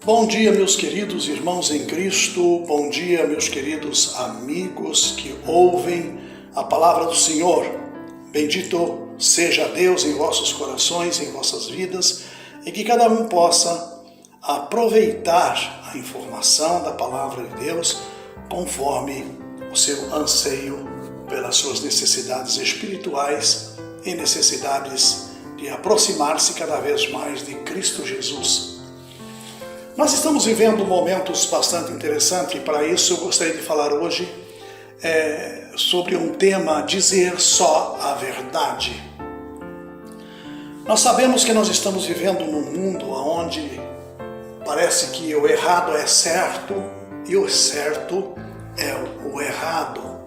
Bom dia, meus queridos irmãos em Cristo, bom dia, meus queridos amigos que ouvem a palavra do Senhor. Bendito seja Deus em vossos corações, em vossas vidas, e que cada um possa aproveitar a informação da palavra de Deus conforme o seu anseio pelas suas necessidades espirituais e necessidades de aproximar-se cada vez mais de Cristo Jesus. Nós estamos vivendo momentos bastante interessantes e para isso eu gostaria de falar hoje sobre um tema: dizer só a verdade. Nós sabemos que nós estamos vivendo num mundo onde parece que o errado é certo e o certo é o errado.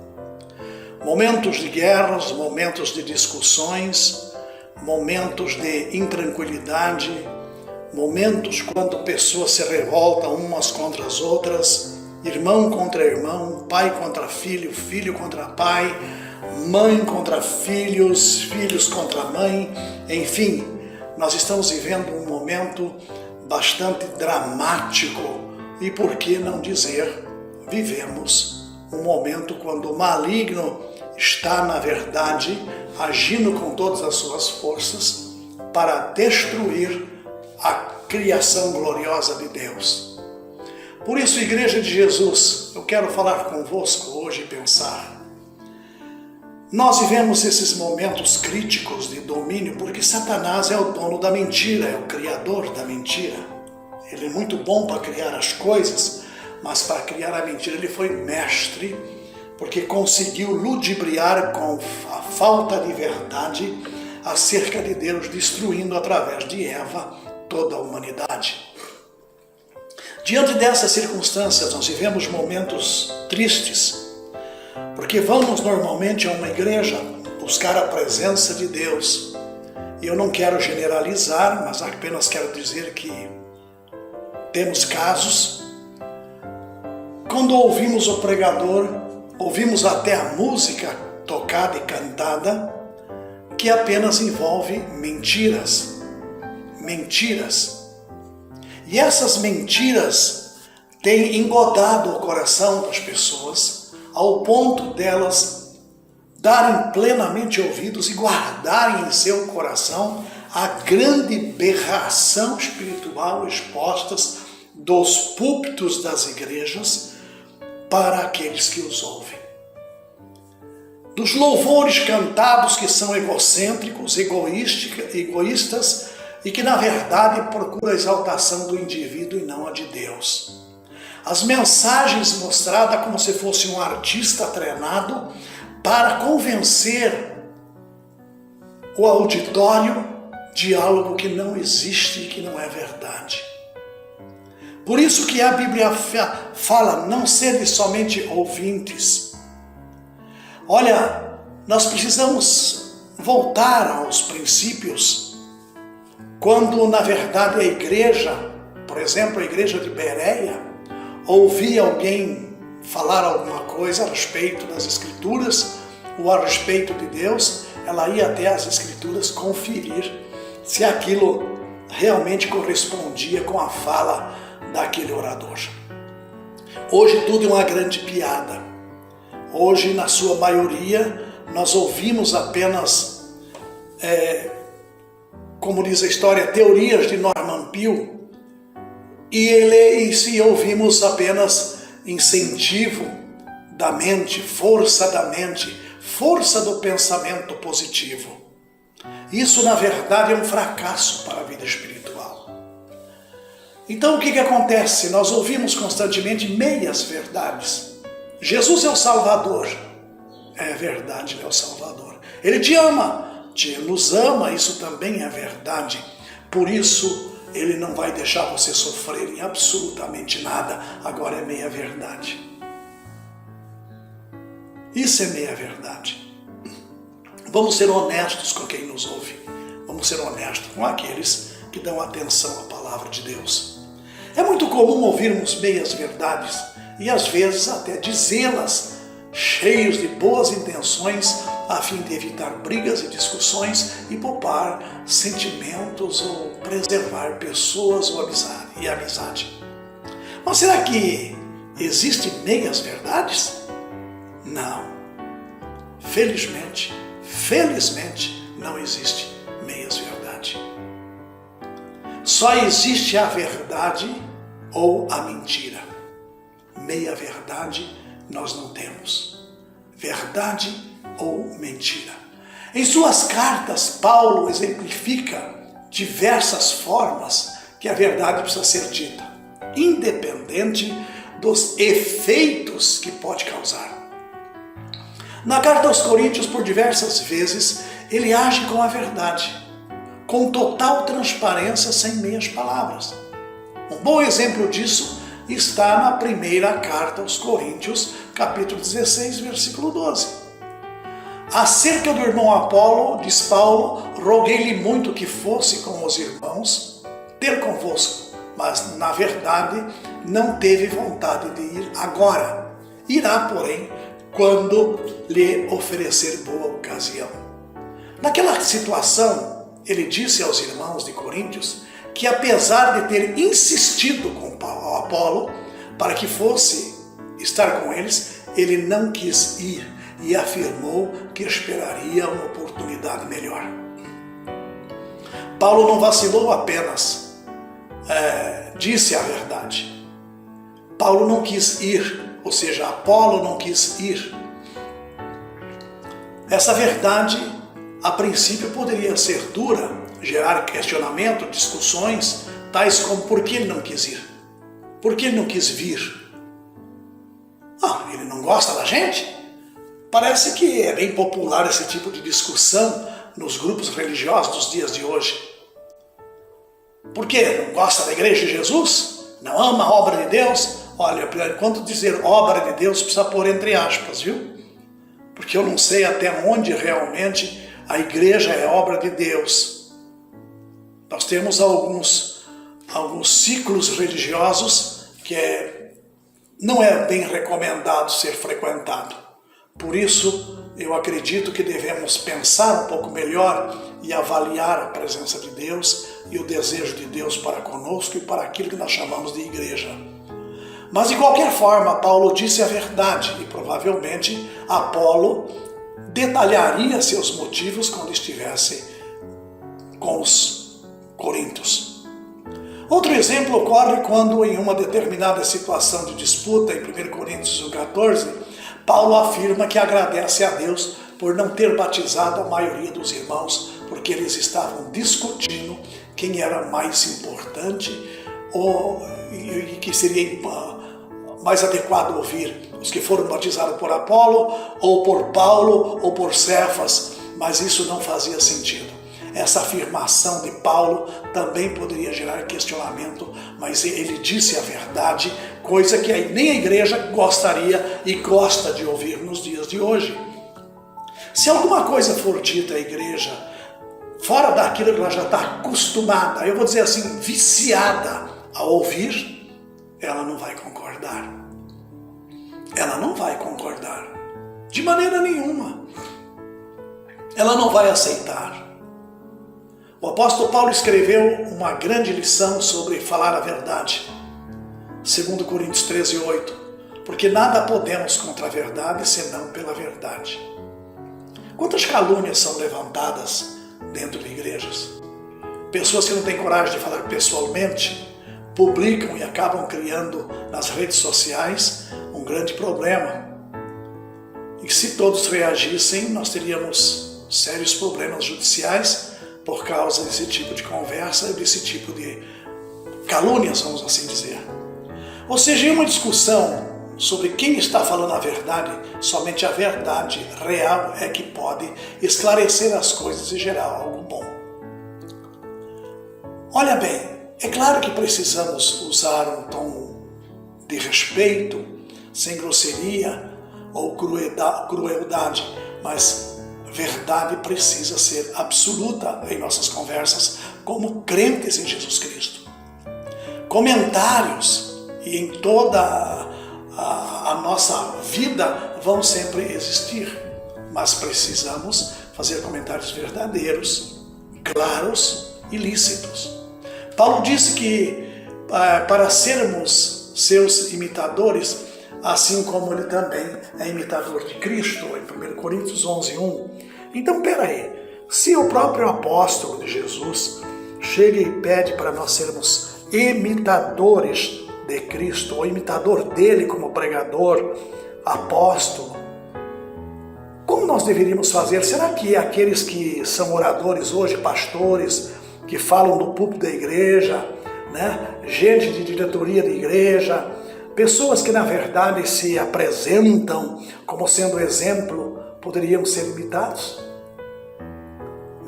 Momentos de guerras, momentos de discussões, momentos de intranquilidade, momentos quando pessoas se revoltam umas contra as outras, irmão contra irmão, pai contra filho, filho contra pai, mãe contra filhos, filhos contra mãe, enfim, nós estamos vivendo um momento bastante dramático e, por que não dizer, vivemos um momento quando o maligno está, na verdade, agindo com todas as suas forças para destruir a criação gloriosa de Deus. Por isso, Igreja de Jesus, eu quero falar convosco hoje e pensar. Nós vivemos esses momentos críticos de domínio porque Satanás é o dono da mentira, é o criador da mentira. Ele é muito bom para criar as coisas, mas para criar a mentira ele foi mestre, porque conseguiu ludibriar com a falta de verdade acerca de Deus, destruindo através de Eva toda a humanidade. Diante dessas circunstâncias, nós vivemos momentos tristes, porque vamos normalmente a uma igreja buscar a presença de Deus. E eu não quero generalizar, mas apenas quero dizer que temos casos, quando ouvimos o pregador, ouvimos até a música tocada e cantada, que apenas envolve mentiras. E essas mentiras têm engodado o coração das pessoas ao ponto delas darem plenamente ouvidos e guardarem em seu coração a grande berração espiritual expostas dos púlpitos das igrejas para aqueles que os ouvem. Dos louvores cantados que são egocêntricos, egoístas, e que na verdade procura a exaltação do indivíduo e não a de Deus. As mensagens mostradas como se fosse um artista treinado para convencer o auditório de algo que não existe e que não é verdade. Por isso que a Bíblia fala, não sede somente ouvintes. Olha, nós precisamos voltar aos princípios. Quando, na verdade, a igreja, por exemplo, a igreja de Bereia, ouvia alguém falar alguma coisa a respeito das Escrituras ou a respeito de Deus, ela ia até as Escrituras conferir se aquilo realmente correspondia com a fala daquele orador. Hoje tudo é uma grande piada. Hoje, na sua maioria, nós ouvimos apenas como diz a história, teorias de Norman Peale, e se ouvimos apenas incentivo da mente, força da mente, força do pensamento positivo. Isso, na verdade, é um fracasso para a vida espiritual. Então, o que acontece? Nós ouvimos constantemente meias verdades. Jesus é o Salvador. É verdade, ele é o Salvador. Ele te ama. Nos ama, isso também é verdade. Por isso, ele não vai deixar você sofrer em absolutamente nada. Agora é meia verdade. Isso é meia verdade. Vamos ser honestos com quem nos ouve. Vamos ser honestos com aqueles que dão atenção à palavra de Deus. É muito comum ouvirmos meias verdades e às vezes até dizê-las cheios de boas intenções, a fim de evitar brigas e discussões e poupar sentimentos ou preservar pessoas ou amizade. Mas será que existem meias verdades? Não. Felizmente não existe meias verdade. Só existe a verdade ou a mentira. Meia verdade nós não temos. Verdade ou mentira. Em suas cartas, Paulo exemplifica diversas formas que a verdade precisa ser dita, independente dos efeitos que pode causar. Na carta aos Coríntios, por diversas vezes, ele age com a verdade, com total transparência, sem meias palavras. Um bom exemplo disso está na primeira carta aos Coríntios, capítulo 16, versículo 12. Acerca do irmão Apolo, diz Paulo, roguei-lhe muito que fosse com os irmãos, ter convosco, mas na verdade não teve vontade de ir agora. Irá, porém, quando lhe oferecer boa ocasião. Naquela situação, ele disse aos irmãos de Coríntios que, apesar de ter insistido com Apolo para que fosse estar com eles, ele não quis ir e afirmou que esperaria uma oportunidade melhor. Paulo não vacilou apenas, disse a verdade. Paulo não quis ir, ou seja, Apolo não quis ir. Essa verdade, a princípio, poderia ser dura, gerar questionamento, discussões, tais como por que ele não quis ir? Por que ele não quis vir? Ele não gosta da gente? Parece que é bem popular esse tipo de discussão nos grupos religiosos dos dias de hoje. Por quê? Não gosta da igreja de Jesus? Não ama a obra de Deus? Olha, enquanto dizer obra de Deus, precisa pôr entre aspas, viu? Porque eu não sei até onde realmente a igreja é obra de Deus. Nós temos alguns ciclos religiosos que não é bem recomendado ser frequentado. Por isso, eu acredito que devemos pensar um pouco melhor e avaliar a presença de Deus e o desejo de Deus para conosco e para aquilo que nós chamamos de igreja. Mas, de qualquer forma, Paulo disse a verdade e provavelmente Apolo detalharia seus motivos quando estivesse com os coríntios. Outro exemplo ocorre quando, em uma determinada situação de disputa, em 1 Coríntios 14, Paulo afirma que agradece a Deus por não ter batizado a maioria dos irmãos, porque eles estavam discutindo quem era mais importante e que seria mais adequado ouvir, os que foram batizados por Apolo, ou por Paulo, ou por Cefas, mas isso não fazia sentido. Essa afirmação de Paulo também poderia gerar questionamento, mas ele disse a verdade, coisa que nem a igreja gostaria e gosta de ouvir nos dias de hoje. Se alguma coisa for dita à igreja, fora daquilo que ela já está acostumada, eu vou dizer assim, viciada a ouvir, ela não vai concordar. Ela não vai concordar, de maneira nenhuma. Ela não vai aceitar. O apóstolo Paulo escreveu uma grande lição sobre falar a verdade. 2 Coríntios 13, 8. Porque nada podemos contra a verdade, senão pela verdade. Quantas calúnias são levantadas dentro de igrejas? Pessoas que não têm coragem de falar pessoalmente, publicam e acabam criando nas redes sociais um grande problema. E se todos reagissem, nós teríamos sérios problemas judiciais por causa desse tipo de conversa e desse tipo de calúnias, vamos assim dizer. Ou seja, em uma discussão sobre quem está falando a verdade, somente a verdade real é que pode esclarecer as coisas e gerar algo bom. Olha bem, é claro que precisamos usar um tom de respeito, sem grosseria ou crueldade, mas verdade precisa ser absoluta em nossas conversas como crentes em Jesus Cristo. Comentários e em toda a nossa vida vão sempre existir, mas precisamos fazer comentários verdadeiros, claros e lícitos. Paulo disse que para sermos seus imitadores, assim como ele também é imitador de Cristo, em 1 Coríntios 11:1. Então, peraí, se o próprio apóstolo de Jesus chega e pede para nós sermos imitadores de Cristo, ou imitador dele como pregador, apóstolo, como nós deveríamos fazer? Será que aqueles que são oradores hoje, pastores, que falam do púlpito da igreja, né? Gente de diretoria da igreja, pessoas que na verdade se apresentam como sendo exemplo, poderiam ser imitados?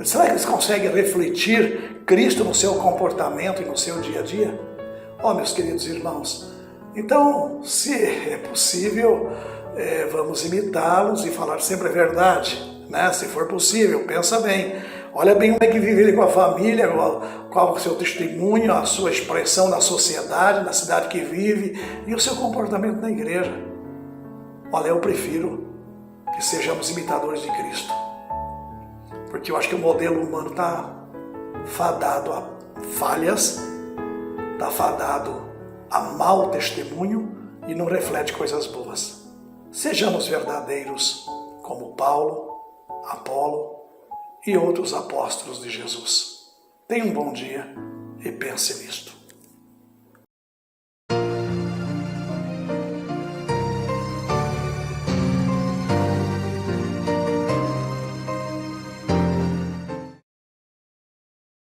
Será que eles conseguem refletir Cristo no seu comportamento e no seu dia a dia? Meus queridos irmãos, então, se é possível, vamos imitá-los e falar sempre a verdade, né? Se for possível, pensa bem. Olha bem como é que vive ele com a família, qual o seu testemunho, a sua expressão na sociedade, na cidade que vive e o seu comportamento na igreja. Olha, eu prefiro que sejamos imitadores de Cristo, porque eu acho que o modelo humano está fadado a falhas, está fadado a mau testemunho e não reflete coisas boas. Sejamos verdadeiros como Paulo, Apolo e outros apóstolos de Jesus. Tenha um bom dia e pense nisto.